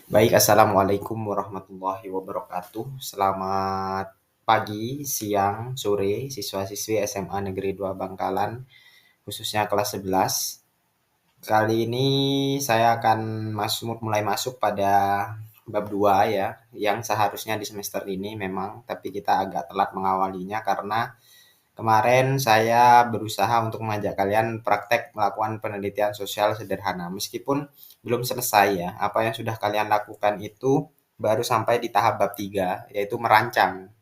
Baik, Assalamualaikum warahmatullahi wabarakatuh. Selamat pagi, siang, sore, siswa-siswi SMA Negeri 2 Bangkalan, khususnya kelas 11. Kali ini saya akan mulai masuk pada bab 2 ya, yang seharusnya di semester ini memang, tapi kita agak telat mengawalinya karena kemarin saya berusaha untuk mengajak kalian praktek melakukan penelitian sosial sederhana. Meskipun belum selesai ya, apa yang sudah kalian lakukan itu baru sampai di tahap bab 3, yaitu merancang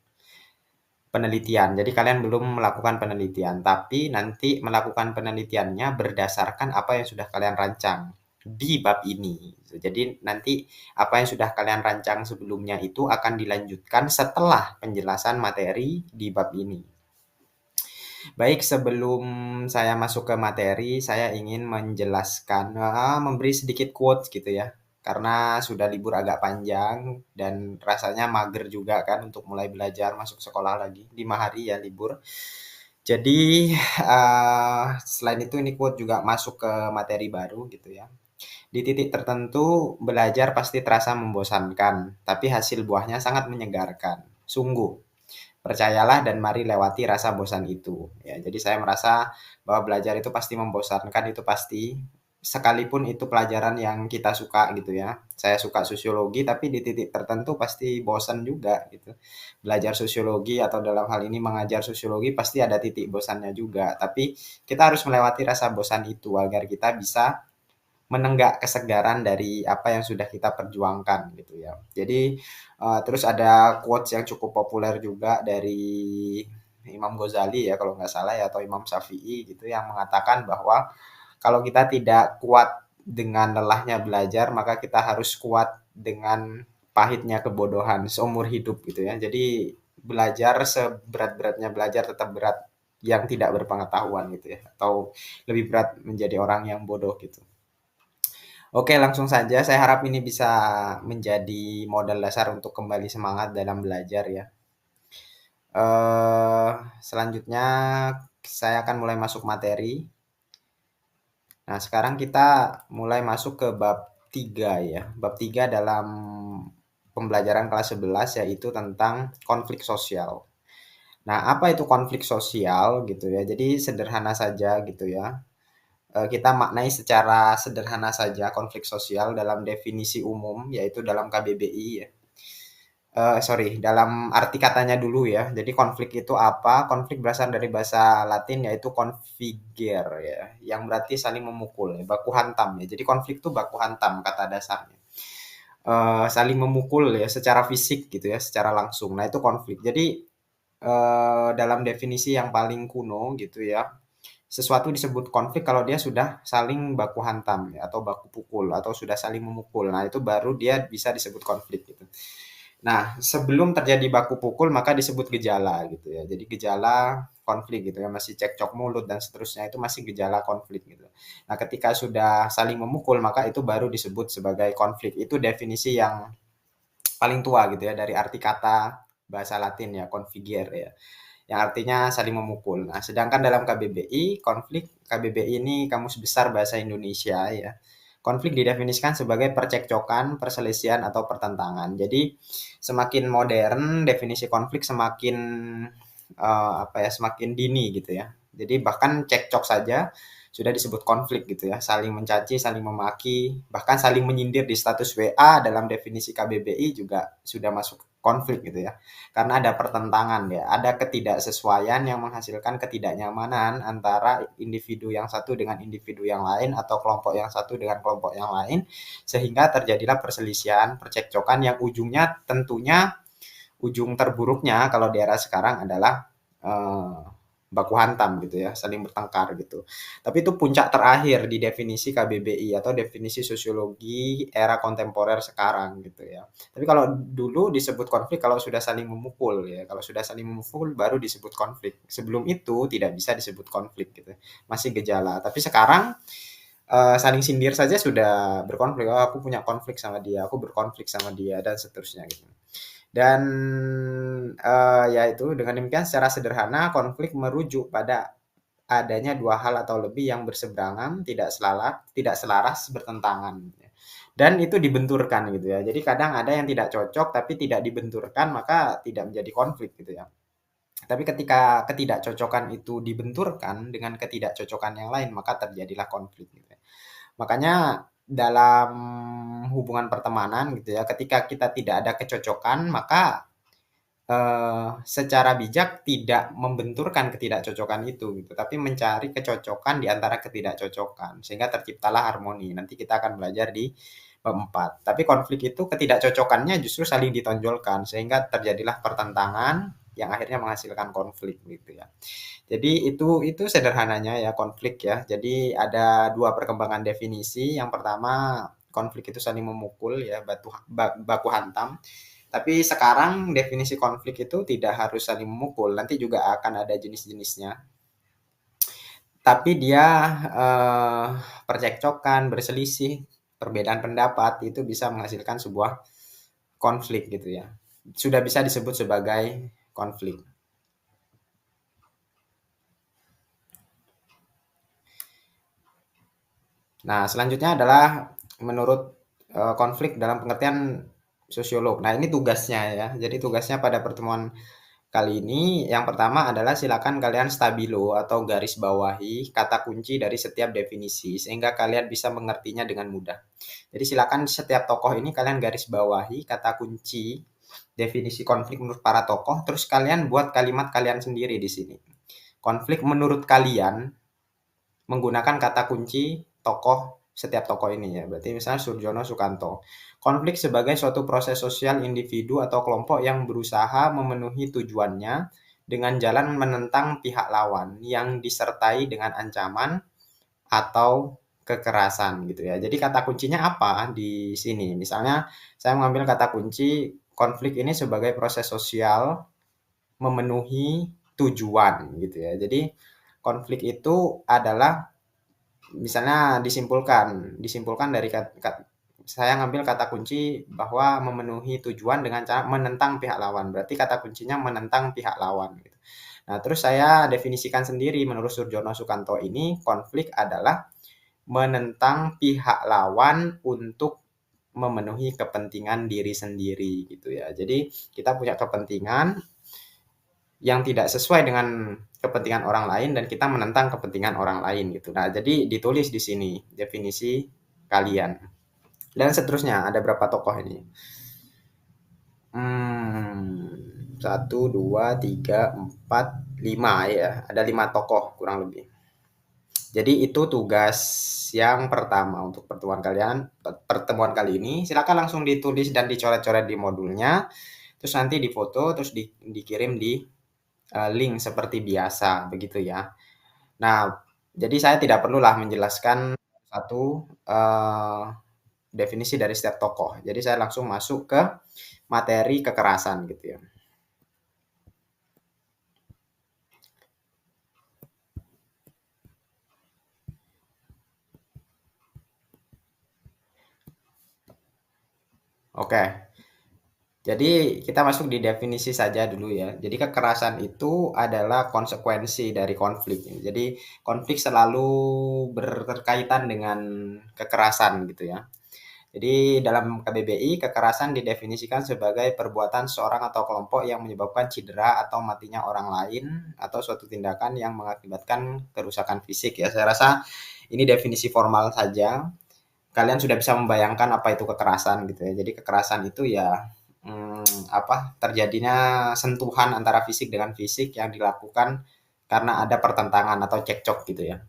penelitian. Jadi kalian belum melakukan penelitian, tapi nanti melakukan penelitiannya berdasarkan apa yang sudah kalian rancang di bab ini. Jadi nanti apa yang sudah kalian rancang sebelumnya itu akan dilanjutkan setelah penjelasan materi di bab ini. Baik, sebelum saya masuk ke materi, saya ingin menjelaskan, memberi sedikit quotes gitu ya. Karena sudah libur agak panjang dan rasanya mager juga kan untuk mulai belajar masuk sekolah lagi. 5 hari ya libur. Jadi, selain itu ini quote juga masuk ke materi baru gitu ya. Di titik tertentu, belajar pasti terasa membosankan, tapi hasil buahnya sangat menyegarkan. Sungguh. Percayalah dan mari lewati rasa bosan itu. Ya, jadi saya merasa bahwa belajar itu pasti membosankan, itu pasti. Sekalipun itu pelajaran yang kita suka gitu ya. Saya suka sosiologi, tapi di titik tertentu pasti bosan juga gitu. Belajar sosiologi atau dalam hal ini mengajar sosiologi pasti ada titik bosannya juga. Tapi kita harus melewati rasa bosan itu agar kita bisa menenggak kesegaran dari apa yang sudah kita perjuangkan gitu ya. Jadi terus ada quotes yang cukup populer juga dari Imam Ghazali ya kalau nggak salah ya atau Imam Syafi'i gitu yang mengatakan bahwa kalau kita tidak kuat dengan lelahnya belajar maka kita harus kuat dengan pahitnya kebodohan seumur hidup gitu ya. Jadi belajar seberat-beratnya belajar tetap berat yang tidak berpengetahuan gitu ya atau lebih berat menjadi orang yang bodoh gitu. Oke, langsung saja. Saya harap ini bisa menjadi modal dasar untuk kembali semangat dalam belajar ya. Eh, Selanjutnya saya akan mulai masuk materi. Nah, sekarang kita mulai masuk ke bab 3 ya. Bab 3 dalam pembelajaran kelas 11 yaitu tentang konflik sosial. Nah, apa itu konflik sosial gitu ya? Jadi sederhana saja gitu ya. Kita maknai secara sederhana saja konflik sosial dalam definisi umum yaitu dalam KBBI ya. Sorry, dalam arti katanya dulu ya. Jadi konflik itu apa? Konflik berasal dari bahasa Latin yaitu configere ya, yang berarti saling memukul ya, baku hantam ya. Jadi konflik itu baku hantam kata dasarnya. Saling memukul ya secara fisik gitu ya, secara langsung. Nah, itu konflik. Jadi dalam definisi yang paling kuno gitu ya, sesuatu disebut konflik kalau dia sudah saling baku hantam ya, atau baku pukul atau sudah saling memukul. Nah, itu baru dia bisa disebut konflik gitu. Nah, sebelum terjadi baku pukul maka disebut gejala gitu ya. Jadi gejala konflik gitu ya, masih cekcok mulut dan seterusnya itu masih gejala konflik gitu. Nah, ketika sudah saling memukul maka itu baru disebut sebagai konflik. Itu definisi yang paling tua gitu ya dari arti kata bahasa Latin ya, configere ya, yang artinya saling memukul. Nah, sedangkan dalam KBBI, konflik KBBI ini Kamus Besar Bahasa Indonesia ya. Konflik didefinisikan sebagai percekcokan, perselisihan atau pertentangan. Jadi semakin modern definisi konflik semakin apa ya, semakin dini gitu ya. Jadi bahkan cekcok saja sudah disebut konflik gitu ya, saling mencaci, saling memaki, bahkan saling menyindir di status WA dalam definisi KBBI juga sudah masuk konflik gitu ya. Karena ada pertentangan ya, ada ketidaksesuaian yang menghasilkan ketidaknyamanan antara individu yang satu dengan individu yang lain atau kelompok yang satu dengan kelompok yang lain sehingga terjadilah perselisihan, percekcokan yang ujungnya tentunya ujung terburuknya kalau di era sekarang adalah baku hantam gitu ya, saling bertengkar gitu. Tapi itu puncak terakhir di definisi KBBI atau definisi sosiologi era kontemporer sekarang gitu ya. Tapi kalau dulu disebut konflik kalau sudah saling memukul ya, kalau sudah saling memukul baru disebut konflik. Sebelum itu tidak bisa disebut konflik gitu. Masih gejala. Tapi sekarang saling sindir saja sudah berkonflik. Oh, aku punya konflik sama dia, aku berkonflik sama dia dan seterusnya gitu. Dan ya itu dengan demikian secara sederhana konflik merujuk pada adanya dua hal atau lebih yang berseberangan, tidak selaras, bertentangan. Dan itu dibenturkan gitu ya. Jadi kadang ada yang tidak cocok tapi tidak dibenturkan maka tidak menjadi konflik gitu ya. Tapi ketika ketidakcocokan itu dibenturkan dengan ketidakcocokan yang lain maka terjadilah konflik gitu ya. Makanya dalam hubungan pertemanan gitu ya, ketika kita tidak ada kecocokan maka secara bijak tidak membenturkan ketidakcocokan itu gitu, tapi mencari kecocokan di antara ketidakcocokan sehingga terciptalah harmoni. Nanti kita akan belajar di bab 4. Tapi konflik itu ketidakcocokannya justru saling ditonjolkan sehingga terjadilah pertentangan yang akhirnya menghasilkan konflik gitu ya. Jadi itu sederhananya ya konflik ya. Jadi ada dua perkembangan definisi. Yang pertama konflik itu saling memukul ya, baku hantam. Tapi sekarang definisi konflik itu tidak harus saling memukul, nanti juga akan ada jenis-jenisnya. Tapi dia percekcokan, berselisih, perbedaan pendapat itu bisa menghasilkan sebuah konflik gitu ya. Sudah bisa disebut sebagai konflik. Nah, selanjutnya adalah menurut konflik dalam pengertian sosiolog. Nah, ini tugasnya ya. Jadi tugasnya pada pertemuan kali ini yang pertama adalah silakan kalian stabilo atau garis bawahi kata kunci dari setiap definisi sehingga kalian bisa mengertinya dengan mudah. Jadi silakan setiap tokoh ini kalian garis bawahi kata kunci definisi konflik menurut para tokoh, terus kalian buat kalimat kalian sendiri di sini. Konflik menurut kalian menggunakan kata kunci tokoh setiap tokoh ini ya. Berarti misalnya Surjono Sukanto. Konflik sebagai suatu proses sosial individu atau kelompok yang berusaha memenuhi tujuannya dengan jalan menentang pihak lawan yang disertai dengan ancaman atau kekerasan gitu ya. Jadi kata kuncinya apa di sini? Misalnya saya mengambil kata kunci konflik ini sebagai proses sosial memenuhi tujuan gitu ya. Jadi konflik itu adalah misalnya disimpulkan dari saya ngambil kata kunci bahwa memenuhi tujuan dengan cara menentang pihak lawan. Berarti kata kuncinya menentang pihak lawan gitu. Nah, terus saya definisikan sendiri menurut Surjono Sukanto ini konflik adalah menentang pihak lawan untuk memenuhi kepentingan diri sendiri gitu ya. Jadi kita punya kepentingan yang tidak sesuai dengan kepentingan orang lain dan kita menentang kepentingan orang lain gitu. Nah, jadi ditulis di sini definisi kalian. Dan seterusnya ada berapa tokoh ini? Satu, dua, tiga, empat, lima ya. Ada 5 tokoh kurang lebih. Jadi itu tugas yang pertama untuk pertemuan kali ini. Silakan langsung ditulis dan dicoret-coret di modulnya. Terus nanti difoto, terus dikirim di link seperti biasa begitu ya. Nah, jadi saya tidak perlulah menjelaskan satu definisi dari setiap tokoh. Jadi saya langsung masuk ke materi kekerasan gitu ya. Oke. Jadi kita masuk di definisi saja dulu ya. Jadi kekerasan itu adalah konsekuensi dari konflik. Jadi konflik selalu berkaitan dengan kekerasan gitu ya. Jadi dalam KBBI, kekerasan didefinisikan sebagai perbuatan seorang atau kelompok yang menyebabkan cedera atau matinya orang lain atau suatu tindakan yang mengakibatkan kerusakan fisik ya. Saya rasa ini definisi formal saja. Kalian sudah bisa membayangkan apa itu kekerasan gitu ya. Jadi kekerasan itu ya terjadinya sentuhan antara fisik dengan fisik yang dilakukan karena ada pertentangan atau cekcok gitu ya.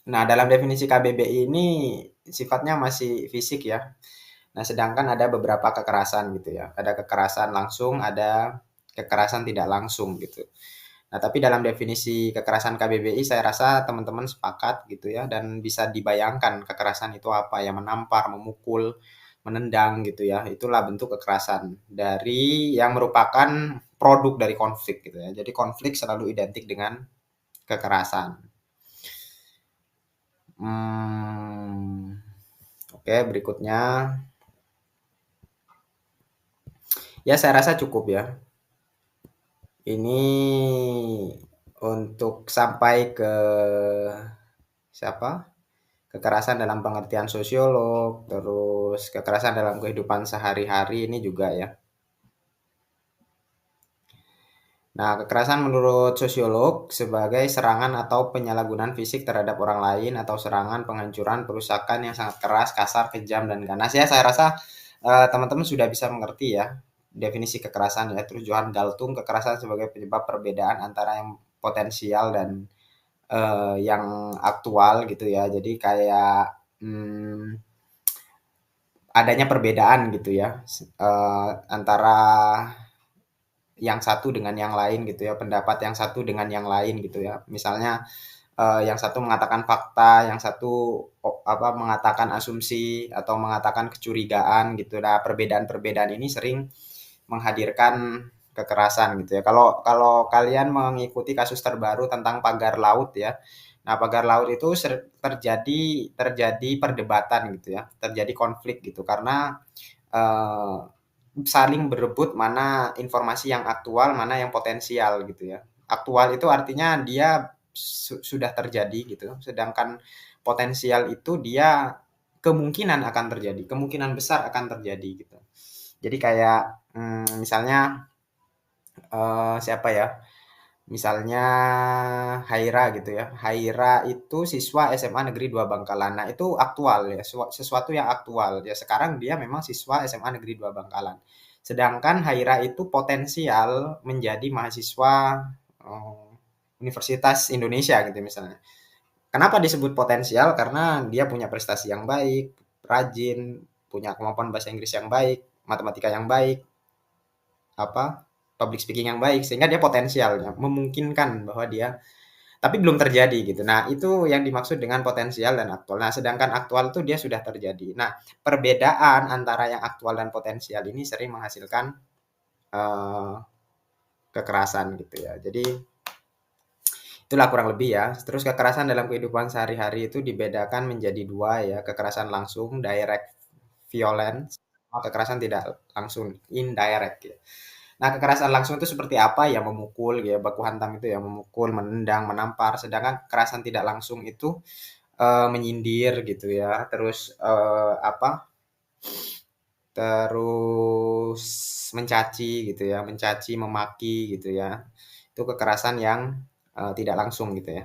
Nah, dalam definisi KBBI ini sifatnya masih fisik ya. Nah, sedangkan ada beberapa kekerasan gitu ya. Ada kekerasan langsung, ada kekerasan tidak langsung gitu. Nah, tapi dalam definisi kekerasan KBBI saya rasa teman-teman sepakat gitu ya dan bisa dibayangkan kekerasan itu apa ya, menampar, memukul, menendang gitu ya. Itulah bentuk kekerasan dari yang merupakan produk dari konflik gitu ya. Jadi konflik selalu identik dengan kekerasan. Oke, berikutnya. Ya, saya rasa cukup ya. Ini untuk sampai ke siapa? kekerasan dalam pengertian sosiolog, terus kekerasan dalam kehidupan sehari-hari ini juga ya. Nah, kekerasan menurut sosiolog sebagai serangan atau penyalahgunaan fisik terhadap orang lain atau serangan, penghancuran, perusakan yang sangat keras, kasar, kejam, dan ganas. Ya, saya rasa teman-teman sudah bisa mengerti ya definisi kekerasan ya. Terus Johan Galtung, kekerasan sebagai penyebab perbedaan antara yang potensial dan yang aktual gitu ya. Jadi kayak adanya perbedaan gitu ya antara yang satu dengan yang lain gitu ya, pendapat yang satu dengan yang lain gitu ya. Misalnya yang satu mengatakan fakta, yang satu mengatakan asumsi atau mengatakan kecurigaan gitu. Nah, perbedaan-perbedaan ini sering menghadirkan kekerasan gitu ya. Kalau kalau kalian mengikuti kasus terbaru tentang pagar laut ya. Nah, pagar laut itu terjadi terjadi perdebatan gitu ya, terjadi konflik gitu karena eh, saling berebut mana informasi yang aktual, mana yang potensial gitu ya. Aktual itu artinya dia sudah terjadi gitu, sedangkan potensial itu dia kemungkinan akan terjadi, kemungkinan besar akan terjadi gitu. Jadi kayak misalnya siapa ya? Misalnya Haira gitu ya. Haira itu siswa SMA Negeri 2 Bangkalan. Nah, itu aktual ya, sesuatu yang aktual. Ya sekarang dia memang siswa SMA Negeri 2 Bangkalan. Sedangkan Haira itu potensial menjadi mahasiswa eh, Universitas Indonesia gitu misalnya. Kenapa disebut potensial? Karena dia punya prestasi yang baik, rajin, punya kemampuan bahasa Inggris yang baik, matematika yang baik, apa public speaking yang baik sehingga dia potensialnya memungkinkan bahwa dia tapi belum terjadi gitu. Nah, itu yang dimaksud dengan potensial dan aktual. Nah, sedangkan aktual itu dia sudah terjadi. Nah, perbedaan antara yang aktual dan potensial ini sering menghasilkan eh, kekerasan gitu ya. Jadi itulah kurang lebih ya. Terus kekerasan dalam kehidupan sehari-hari itu dibedakan menjadi dua ya, kekerasan langsung direct violence, sama kekerasan tidak langsung indirect ya. Nah, kekerasan langsung itu seperti apa? Ya memukul ya, baku hantam itu ya memukul, menendang, menampar. Sedangkan kekerasan tidak langsung itu menyindir gitu ya. Terus terus mencaci gitu ya, mencaci, memaki gitu ya. Itu kekerasan yang tidak langsung gitu ya.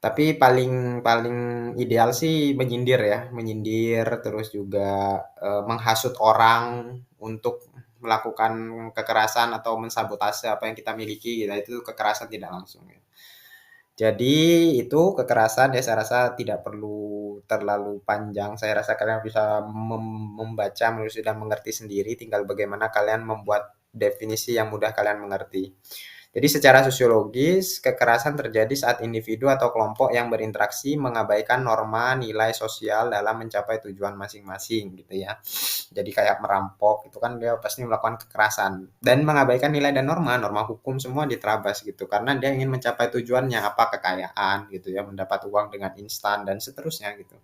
Tapi paling paling ideal sih menyindir ya, menyindir terus juga menghasut orang untuk melakukan kekerasan atau mensabotase apa yang kita miliki gitu. Itu kekerasan tidak langsung ya. Jadi itu kekerasan ya saya rasa tidak perlu terlalu panjang. Saya rasa kalian bisa membaca, menulis dan mengerti sendiri. Tinggal bagaimana kalian membuat definisi yang mudah kalian mengerti. Jadi secara sosiologis, kekerasan terjadi saat individu atau kelompok yang berinteraksi mengabaikan norma nilai sosial dalam mencapai tujuan masing-masing gitu ya. Jadi kayak merampok itu kan dia pasti melakukan kekerasan dan mengabaikan nilai dan norma, norma hukum semua diterabas gitu karena dia ingin mencapai tujuannya apa kekayaan gitu ya, mendapat uang dengan instan dan seterusnya gitu.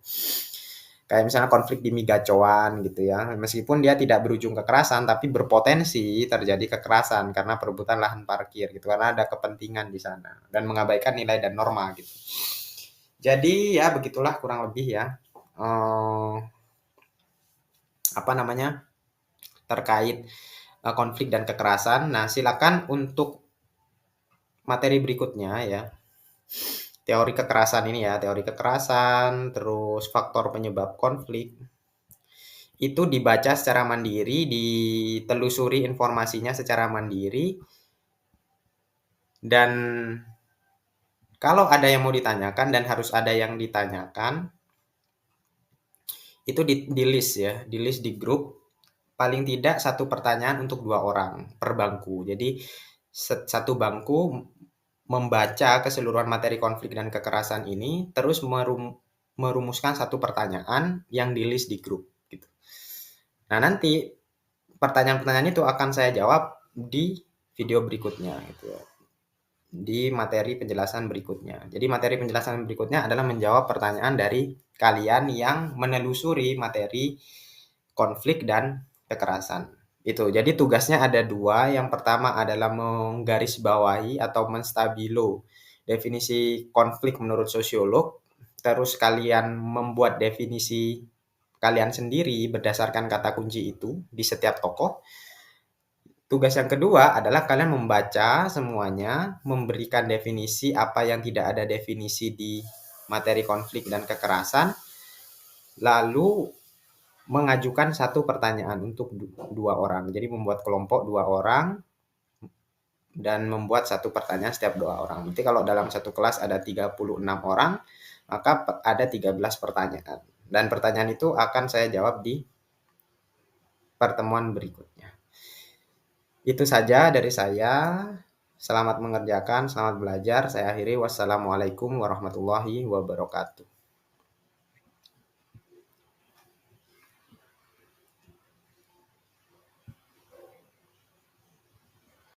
Kayak misalnya konflik di Migacoan gitu ya. Meskipun dia tidak berujung kekerasan, tapi berpotensi terjadi kekerasan karena perebutan lahan parkir gitu. Karena ada kepentingan di sana dan mengabaikan nilai dan norma gitu. Jadi ya begitulah kurang lebih ya. Eh, apa namanya terkait konflik dan kekerasan. Nah, silakan untuk materi berikutnya ya. Teori kekerasan ini ya, teori kekerasan, terus faktor penyebab konflik itu dibaca secara mandiri, ditelusuri informasinya secara mandiri, dan kalau ada yang mau ditanyakan dan harus ada yang ditanyakan, itu di list ya, di list di grup, paling tidak satu pertanyaan untuk 2 orang per bangku. Jadi satu bangku membaca keseluruhan materi konflik dan kekerasan ini, terus merumuskan satu pertanyaan yang di list di grup. Gitu. Nah nanti pertanyaan-pertanyaan itu akan saya jawab di video berikutnya gitu ya. Di materi penjelasan berikutnya. Jadi materi penjelasan berikutnya adalah menjawab pertanyaan dari kalian yang menelusuri materi konflik dan kekerasan. Itu. Jadi tugasnya ada dua. Yang pertama adalah menggarisbawahi atau menstabilo definisi konflik menurut sosiolog. terus kalian membuat definisi kalian sendiri berdasarkan kata kunci itu di setiap tokoh. Tugas yang kedua adalah kalian membaca semuanya, memberikan definisi apa yang tidak ada definisi di materi konflik dan kekerasan, lalu mengajukan satu pertanyaan untuk dua orang. Jadi membuat kelompok dua orang dan membuat satu pertanyaan setiap dua orang. Nanti kalau dalam satu kelas ada 36 orang, maka ada 13 pertanyaan. Dan pertanyaan itu akan saya jawab di pertemuan berikutnya. Itu saja dari saya. Selamat mengerjakan, selamat belajar. Saya akhiri. Wassalamualaikum warahmatullahi wabarakatuh.